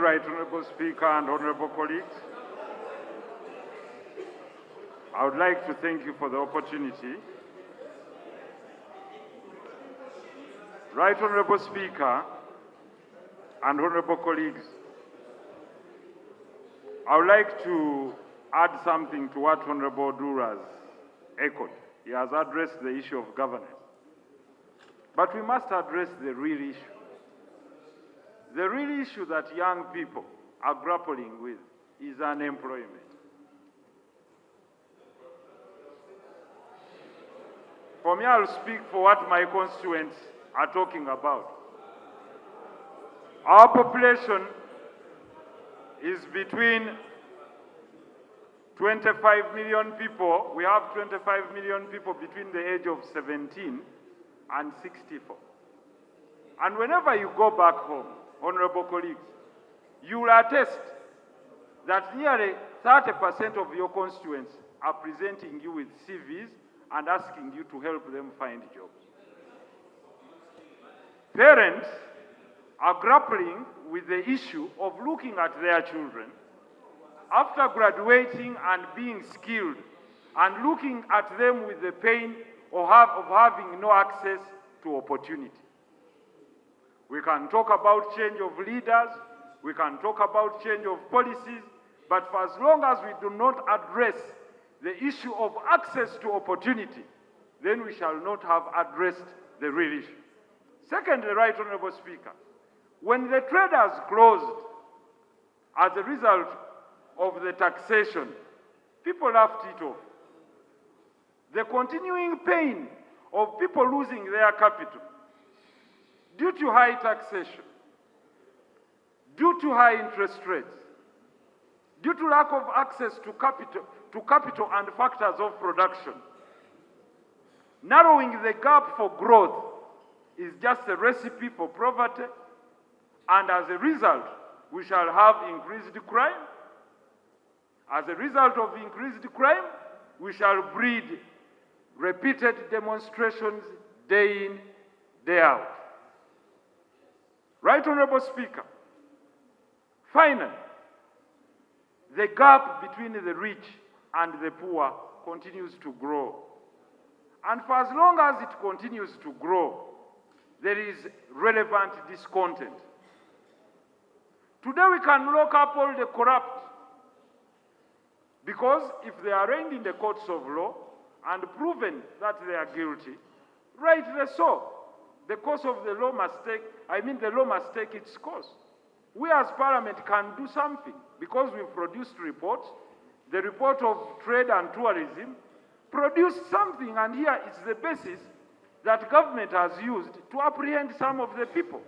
Right Honourable Speaker and Honourable colleagues. I would like to thank you for the opportunity. Right Honourable Speaker and Honourable colleagues, I would like to add something to what Honourable Dura has echoed. He has addressed the issue of governance. But we must address the real issue. The real issue that young people are grappling with is unemployment. For me, I'll speak for what my constituents are talking about. Our population is between 25 million people. We have 25 million people between the age of 17 and 64. And whenever you go back home, honorable colleagues, you will attest that nearly 30% of your constituents are presenting you with CVs and asking you to help them find jobs. Parents are grappling with the issue of looking at their children after graduating and being skilled and looking at them with the pain of having no access to opportunity. We can talk about change of leaders, we can talk about change of policies, but for as long as we do not address the issue of access to opportunity, then we shall not have addressed the real issue. Secondly, Right Honourable Speaker, when the traders closed as a result of the taxation, people laughed it off. The continuing pain of people losing their capital due to high taxation, due to high interest rates, due to lack of access to capital and factors of production, narrowing the gap for growth is just a recipe for poverty, and as a result, we shall have increased crime. As a result of increased crime, we shall breed repeated demonstrations day in, day out. Right Honourable Speaker, finally, the gap between the rich and the poor continues to grow. And for as long as it continues to grow, there is relevant discontent. Today we can lock up all the corrupt, because if they are arraigned in the courts of law and proven that they are guilty, rightly so, the course of the law must the law must take its course. We as Parliament can do something, because we've produced reports. The report of trade and tourism produced something, and here is the basis that government has used to apprehend some of the people.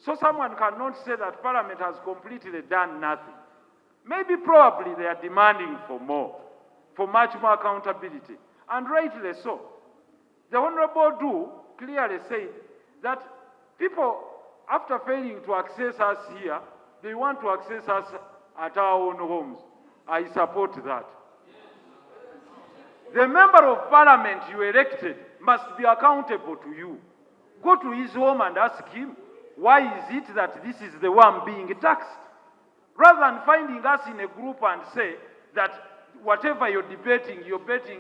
So someone cannot say that Parliament has completely done nothing. Maybe probably they are demanding for more, for much more accountability, and rightly so. The Honourable Du clearly said that people, after failing to access us here, they want to access us at our own homes. I support that. The member of Parliament you elected must be accountable to you. Go to his home and ask him, why is it that this is the one being taxed? Rather than finding us in a group and say that whatever you're debating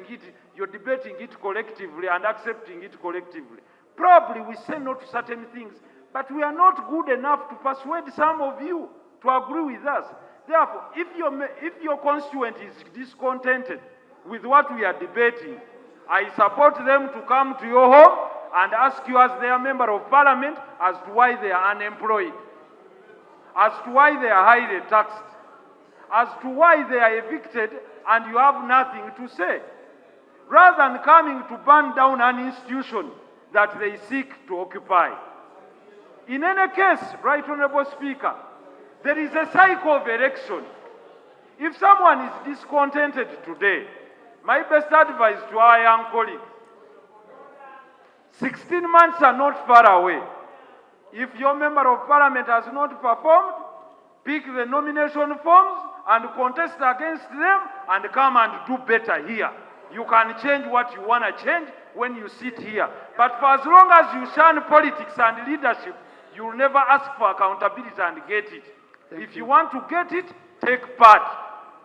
it collectively and accepting it collectively. Probably we say no to certain things, but we are not good enough to persuade some of you to agree with us. Therefore, if your constituent is discontented with what we are debating, I support them to come to your home and ask you as their member of Parliament as to why they are unemployed, as to why they are highly taxed, as to why they are evicted and you have nothing to say, rather than coming to burn down an institution that they seek to occupy. In any case, Right Honourable Speaker, there is a cycle of election. If someone is discontented today, my best advice to our young colleagues, 16 months are not far away. If your member of Parliament has not performed, pick the nomination forms and contest against them and come and do better here. You can change what you want to change when you sit here. But for as long as you shun politics and leadership, you will never ask for accountability and get it. If you want to get it, take part.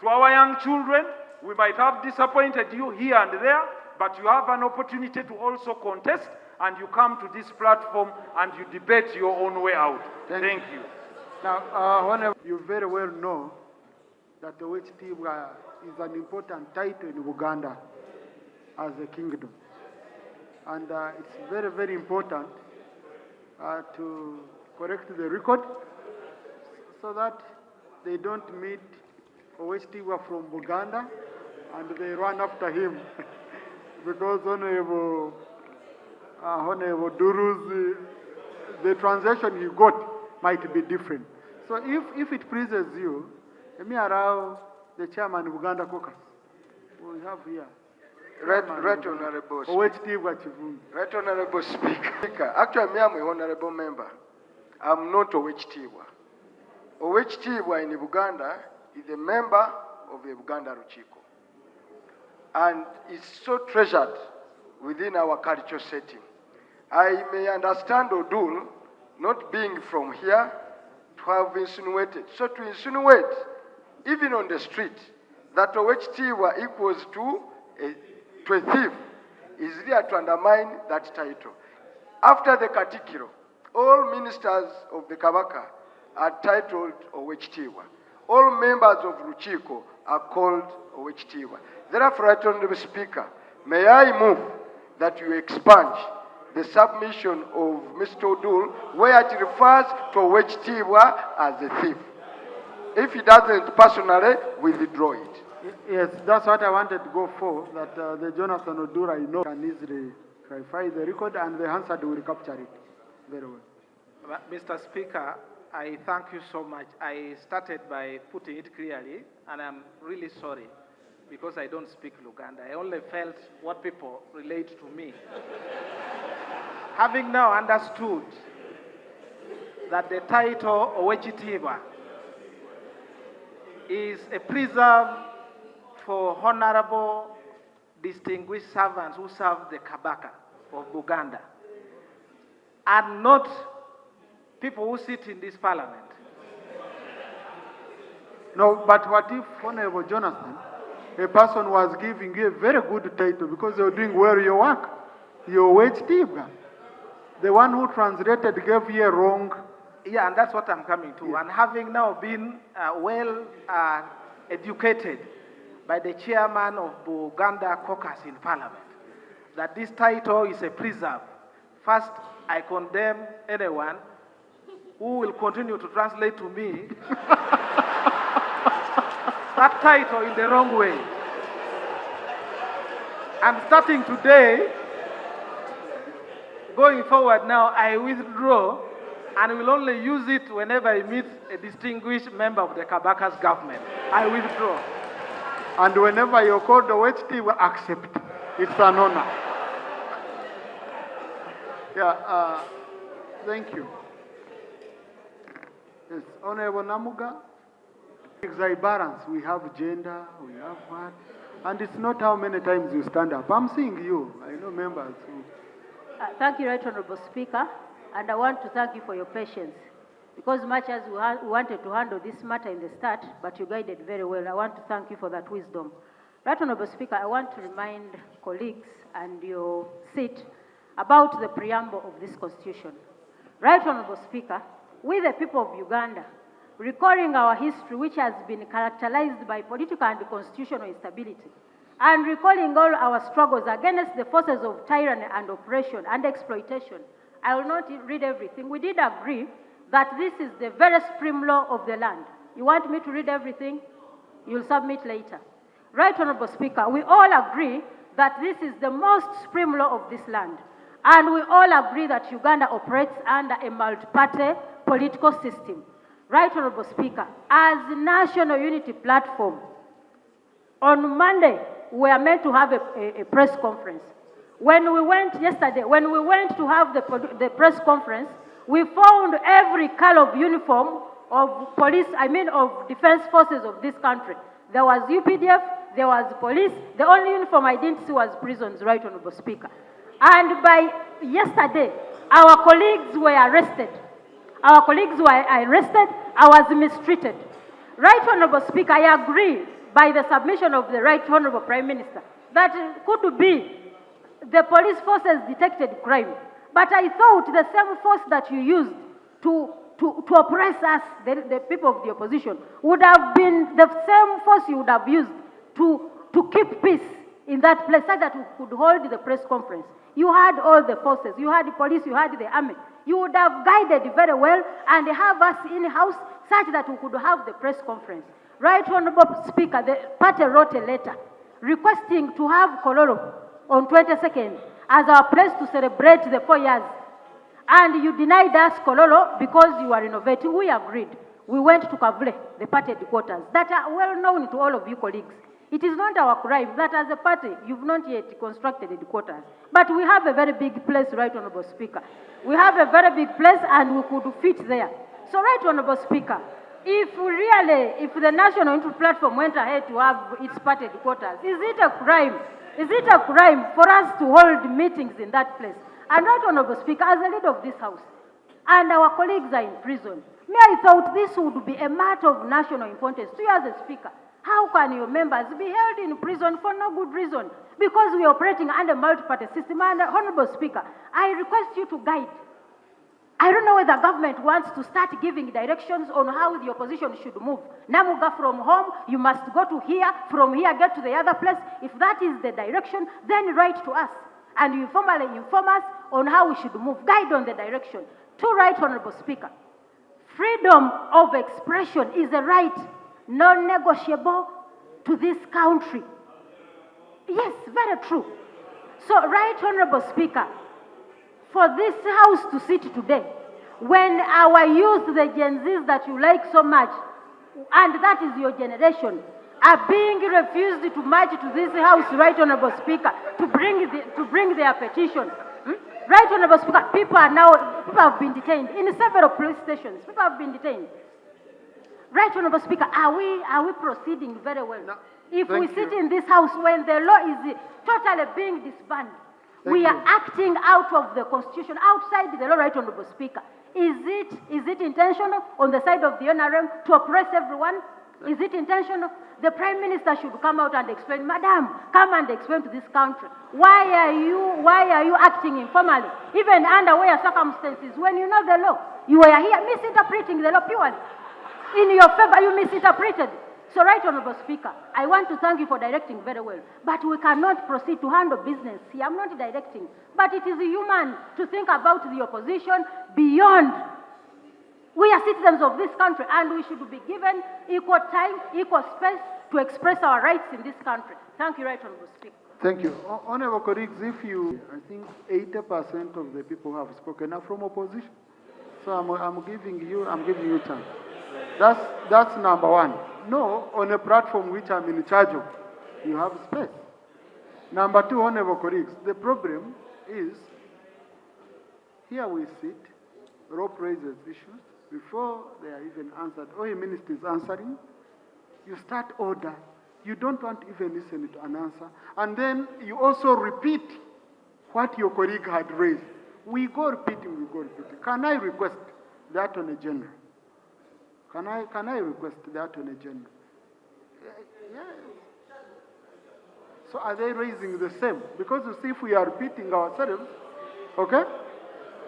To our young children, we might have disappointed you here and there, but you have an opportunity to also contest, and you come to this platform and you debate your own way out. Thank you. Now, you very well know that the Owechitiibwa is an important title in Uganda as a kingdom. And it's very, very important to correct the record so that they don't meet Owechitiibwa from Uganda and they run after him because Honorable Duru's, the transaction he got might be different. So if it pleases you, let me allow the chairman of Uganda Caucus. We have here. Right Honorable Speaker. Right Honorable Speaker. Actually, I am an honorable member. I'm not Owechitiibwa. Owechitiibwa in Uganda is a member of the Uganda Ruchiko. And is so treasured within our cultural setting. I may understand Odul not being from here to have insinuated. So to insinuate, even on the street, that Owechitiibwa equals to a thief is there to undermine that title. After the Katikiro, all ministers of the Kabaka are titled Owechitiibwa. All members of Ruchiko are called Owechitiibwa. Therefore, Right Honorable Speaker, may I move that you expunge the submission of Mr. Odul where it refers to Owechitiibwa as a thief. If he doesn't personally, withdraw it. Yes, that's what I wanted to go for, that the Jonathan Odura, I know, can easily clarify the record and the answer will capture it very well. Mr. Speaker, I thank you so much. I started by putting it clearly, and I'm really sorry because I don't speak Luganda. I only felt what people relate to me. Having now understood that the title Owechitiibwa is a preserve for honorable, distinguished servants who serve the Kabaka of Uganda, and not people who sit in this parliament. No, but what if Honorable Jonathan, a person was giving you a very good title because you're doing well your work, your Owechitiibwa. The one who translated gave you a wrong. Yeah, and that's what I'm coming to. Yeah. And having now been educated by the chairman of Uganda Caucus in Parliament, that this title is a preserve. First, I condemn anyone who will continue to translate to me that title in the wrong way. And starting today, going forward now, I withdraw and will only use it whenever I meet a distinguished member of the Kabaka's government. I withdraw. And whenever you're called Owechitiibwa, accept. It's an honor. Yeah, thank you. Yes, Honorable Namuga. Exact balance. We have gender, we have what. And it's not how many times you stand up. I'm seeing you. I know members who. Thank you, Right Honorable Speaker. And I want to thank you for your patience. Because much as we wanted to handle this matter in the start, but you guided very well, I want to thank you for that wisdom. Right Honorable Speaker, I want to remind colleagues and your seat about the preamble of this Constitution. Right Honorable Speaker, we the people of Uganda, recalling our history which has been characterized by political and constitutional instability, and recalling all our struggles against the forces of tyranny and oppression and exploitation, I will not read everything. We did agree that this is the very supreme law of the land. You want me to read everything? You'll submit later. Right Honorable Speaker, we all agree that this is the most supreme law of this land. And we all agree that Uganda operates under a multi-party political system. Right Honorable Speaker, as National Unity Platform, on Monday, we are meant to have a press conference. When we went to have the press conference, we found every color of uniform of police, of defense forces of this country. There was UPDF, there was police. The only uniform I didn't see was prisons, Right Honorable Speaker. And by yesterday, our colleagues were arrested. Our colleagues were arrested I was mistreated. Right Honorable Speaker, I agree by the submission of the Right Honorable Prime Minister that it could be the police forces detected crime. But I thought the same force that you used to oppress us, the people of the opposition, would have been the same force you would have used to keep peace in that place so that we could hold the press conference. You had all the forces. You had the police, you had the army. You would have guided very well and have us in-house such that we could have the press conference. Right Honorable Speaker, the party wrote a letter requesting to have Kololo on 22nd as our place to celebrate the 4 years. And you denied us Kololo because you were innovating. We agreed. We went to Kavule, the party headquarters, that are well known to all of you colleagues. It is not our crime that as a party, you've not yet constructed headquarters. But we have a very big place, Right Honorable Speaker. We have a very big place and we could fit there. So, Right Honorable Speaker, if the National Unity Platform went ahead to have its party headquarters, is it a crime? Is it a crime for us to hold meetings in that place? And Right Honorable Speaker, as the leader of this House, and our colleagues are in prison, I thought this would be a matter of national importance to you as a Speaker. How can your members be held in prison for no good reason? Because we are operating under multi-party system. And Honorable Speaker, I request you to guide. I don't know whether government wants to start giving directions on how the opposition should move. Namuga from home, you must go to here, from here get to the other place. If that is the direction, then write to us. And you formally inform us on how we should move. Guide on the direction. To Right Honorable Speaker, freedom of expression is a right non-negotiable to this country. Yes, very true. So, Right Honorable Speaker, for this House to sit today, when our youth, the Gen Zs that you like so much, and that is your generation, are being refused to march to this House, Right Honorable Speaker, to bring their petition. Right Honorable Speaker, people have been detained in several police stations. People have been detained. Right Honorable Speaker, are we proceeding very well? No. If we sit in this House when the law is totally being disbanded, we are acting out of the Constitution, outside the law, Right Honorable Speaker. Is it intentional on the side of the NRM to oppress everyone? Is it intentional? The Prime Minister should come out and explain, Madam, come and explain to this country. Why are you acting informally? Even under where circumstances, when you know the law, you are here misinterpreting the law purely. In your favor, you misinterpreted. So, Right Honorable Speaker, I want to thank you for directing very well. But we cannot proceed to handle business here. I'm not directing. But it is human to think about the opposition beyond. We are citizens of this country and we should be given equal time, equal space to express our rights in this country. Thank you, Right Honorable Speaker. Thank you. Honorable colleagues, I think 80% of the people who have spoken are from opposition. So I'm giving you time. That's number one. No, on a platform which I'm in charge of, you have space. Number two, honorable colleagues, the problem is here we sit, Rope raises issues before they are even answered. Oil minister is answering. You start order. You don't want to even listen to an answer. And then you also repeat what your colleague had raised. We go repeating. Can I request the Attorney General? Can I request the Attorney General? Yes. So are they raising the same? Because you see, if we are repeating ourselves, okay?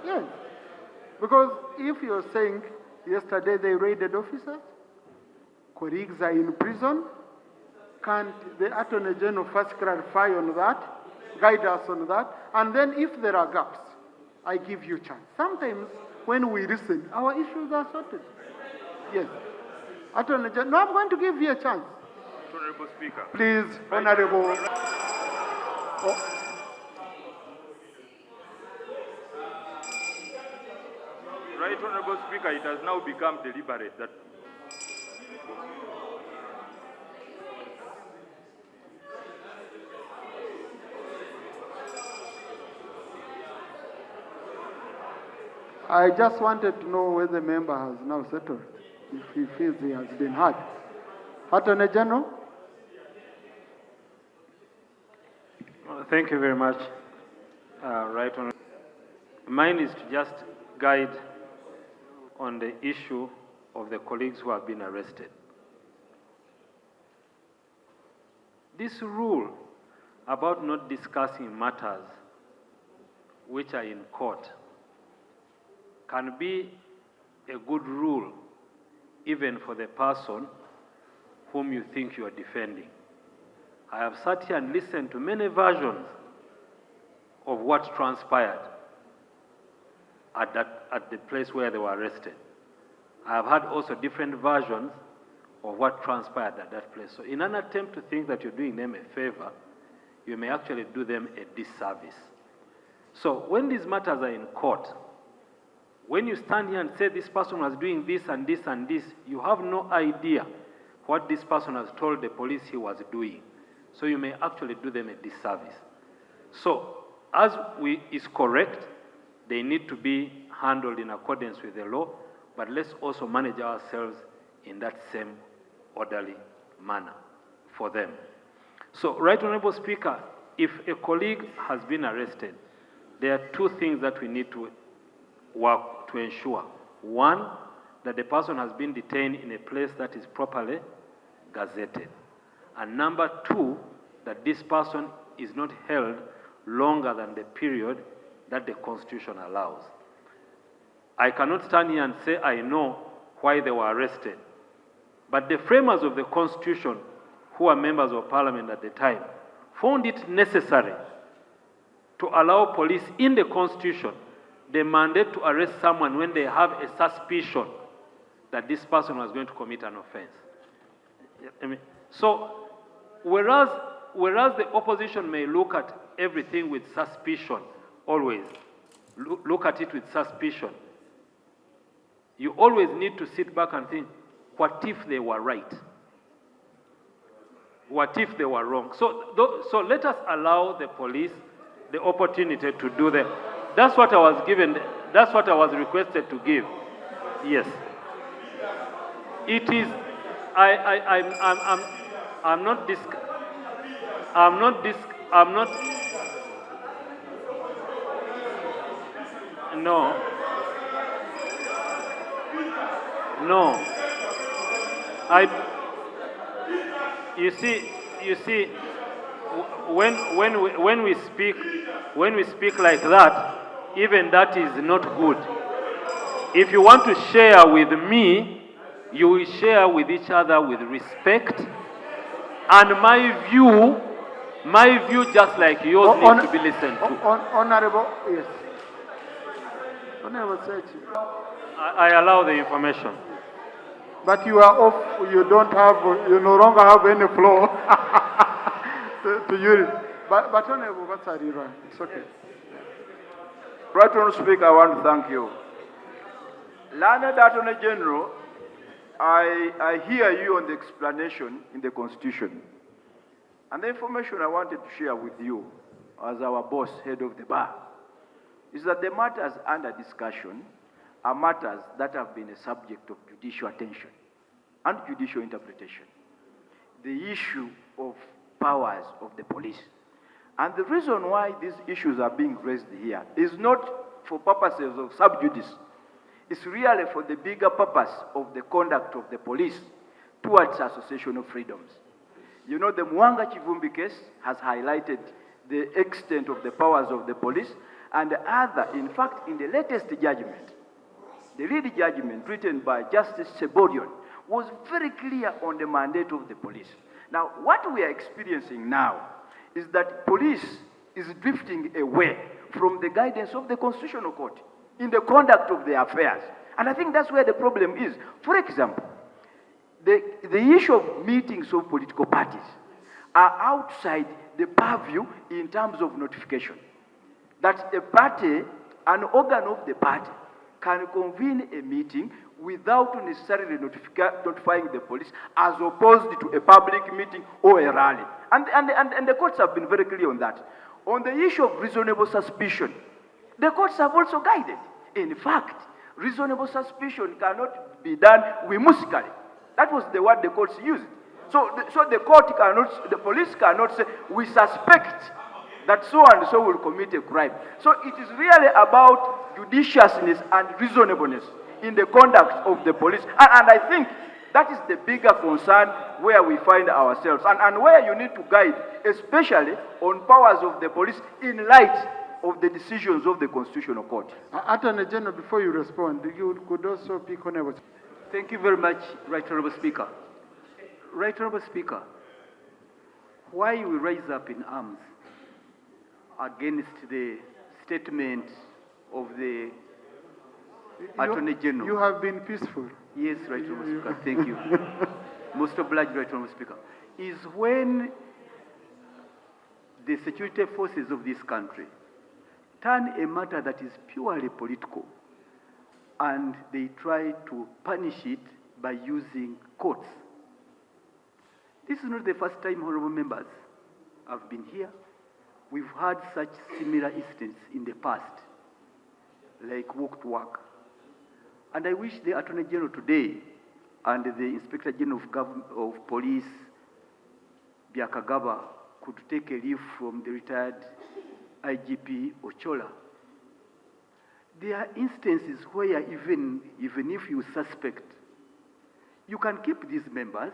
Yes. Because if you're saying yesterday they raided officers, colleagues are in prison, can't the Attorney General first clarify on that, guide us on that, and then if there are gaps, I give you chance. Sometimes when we listen, our issues are sorted. Yes. Attorney General, no, I'm going to give you a chance. Honorable Speaker. Please, Honorable. Right Honorable Speaker, it has now become deliberate that I just wanted to know whether the member has now settled, if he feels he has been heard. Attorney General? Thank you very much. Right Honorable. Mine is to just guide on the issue of the colleagues who have been arrested. This rule about not discussing matters which are in court can be a good rule even for the person whom you think you are defending. I have sat here and listened to many versions of what transpired at the place where they were arrested. I have had also different versions of what transpired at that place. So in an attempt to think that you're doing them a favor, you may actually do them a disservice. So when these matters are in court, when you stand here and say this person was doing this and this and this, you have no idea what this person has told the police he was doing. So you may actually do them a disservice. So as is correct, they need to be handled in accordance with the law, but let's also manage ourselves in that same orderly manner for them. So, Right Honorable Speaker, if a colleague has been arrested, there are two things that we need to work to ensure. One, that the person has been detained in a place that is properly gazetted. And number two, that this person is not held longer than the period that the Constitution allows. I cannot stand here and say I know why they were arrested. But the framers of the Constitution, who are members of Parliament at the time, found it necessary to allow police in the Constitution the mandate to arrest someone when they have a suspicion that this person was going to commit an offense. So, whereas the opposition may look at everything with suspicion, always look at it with suspicion, you always need to sit back and think, what if they were right? What if they were wrong? So let us allow the police the opportunity to do that. That's what I was given. That's what I was requested to give. Yes. It is. I'm not. No. No. You see, when we speak like that, even that is not good. If you want to share with me, you will share with each other with respect. And my view, just like yours, needs to be listened to. Honorable, yes. Honorable Sechi. I allow the information. But you are off, you no longer have any flow to use it. But Honorable Batsarira, it's okay. Right Honourable Speaker, I want to thank you. Learned Attorney General, I hear you on the explanation in the Constitution. And the information I wanted to share with you as our boss, head of the bar, is that the matters under discussion are matters that have been a subject of judicial attention and judicial interpretation. The issue of powers of the police. And the reason why these issues are being raised here is not for purposes of sub judice. It's really for the bigger purpose of the conduct of the police towards association of freedoms. You know, the Mwanga Chivumbi case has highlighted the extent of the powers of the police, and other, in fact, in the latest judgment, the lead judgment written by Justice Sebodion was very clear on the mandate of the police. Now, what we are experiencing now is that police is drifting away from the guidance of the Constitutional Court in the conduct of their affairs. And I think that's where the problem is. For example, the issue of meetings of political parties are outside the purview in terms of notification. That a party, an organ of the party, can convene a meeting without necessarily notifying the police, as opposed to a public meeting or a rally. And the courts have been very clear on that. On the issue of reasonable suspicion, the courts have also guided. In fact, reasonable suspicion cannot be done whimsically. That was the word the courts used. So the police cannot say, we suspect that so and so will commit a crime. So it is really about judiciousness and reasonableness in the conduct of the police. And I think that is the bigger concern where we find ourselves, and where you need to guide, especially on powers of the police in light of the decisions of the Constitutional Court. Attorney General, before you respond, you could also pick on a... Thank you very much, Right Honourable Speaker. Right Honourable Speaker, why we rise up in arms against the statement of the Attorney General? You have been peaceful. Yes, Right Honourable Speaker, thank you. Most obliged, Right Honourable Speaker. Is when the security forces of this country turn a matter that is purely political and they try to punish it by using courts. This is not the first time, honourable members, I've been here. We've had such similar incidents in the past, like walk to work. And I wish the Attorney General today and the Inspector General of Police, Byakagaba, could take a leaf from the retired IGP Ochola. There are instances where even if you suspect, you can keep these members.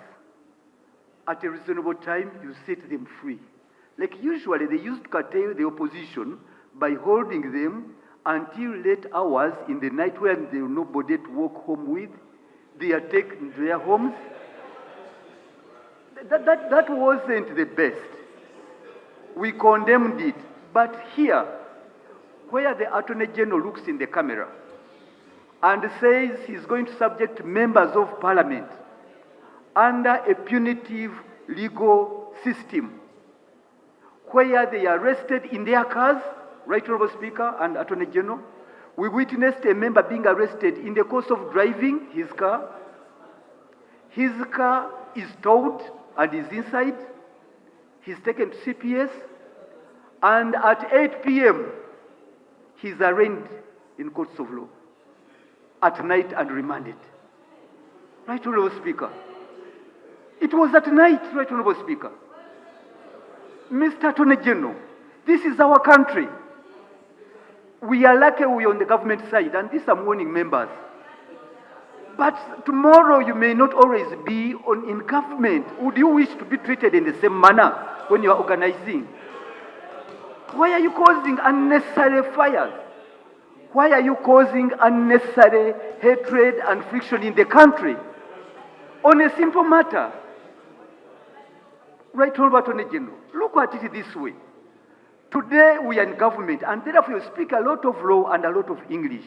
At a reasonable time, you set them free. Like usually they used to curtail the opposition by holding them until late hours in the night when there was nobody to walk home with. They are taken to their homes. That wasn't the best. We condemned it. But here, where the Attorney General looks in the camera and says he's going to subject members of Parliament under a punitive legal system, where they are arrested in their cars, Right Honourable Speaker and Attorney General. We witnessed a member being arrested in the course of driving his car. His car is towed and is inside. He's taken to CPS. And at 8 p.m., he's arraigned in courts of law at night and remanded. Right Honourable Speaker. It was at night, Right Honourable Speaker. Mr. Attorney General, this is our country. We are lucky we are on the government side, and this I'm warning members. But tomorrow you may not always be in government. Would you wish to be treated in the same manner when you are organizing? Why are you causing unnecessary fires? Why are you causing unnecessary hatred and friction in the country? On a simple matter, Right Honourable Attorney General, look at it this way. Today we are in government, and therefore you speak a lot of law and a lot of English.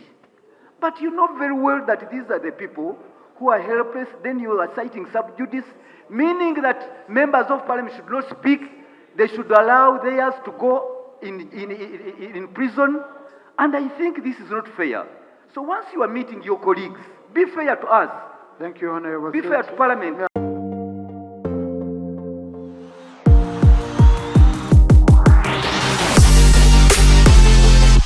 But you know very well that these are the people who are helpless. Then you are citing sub judice, meaning that members of Parliament should not speak. They should allow theirs to go in prison. And I think this is not fair. So once you are meeting your colleagues, be fair to us. Thank you, Honourable. Be fair to Parliament.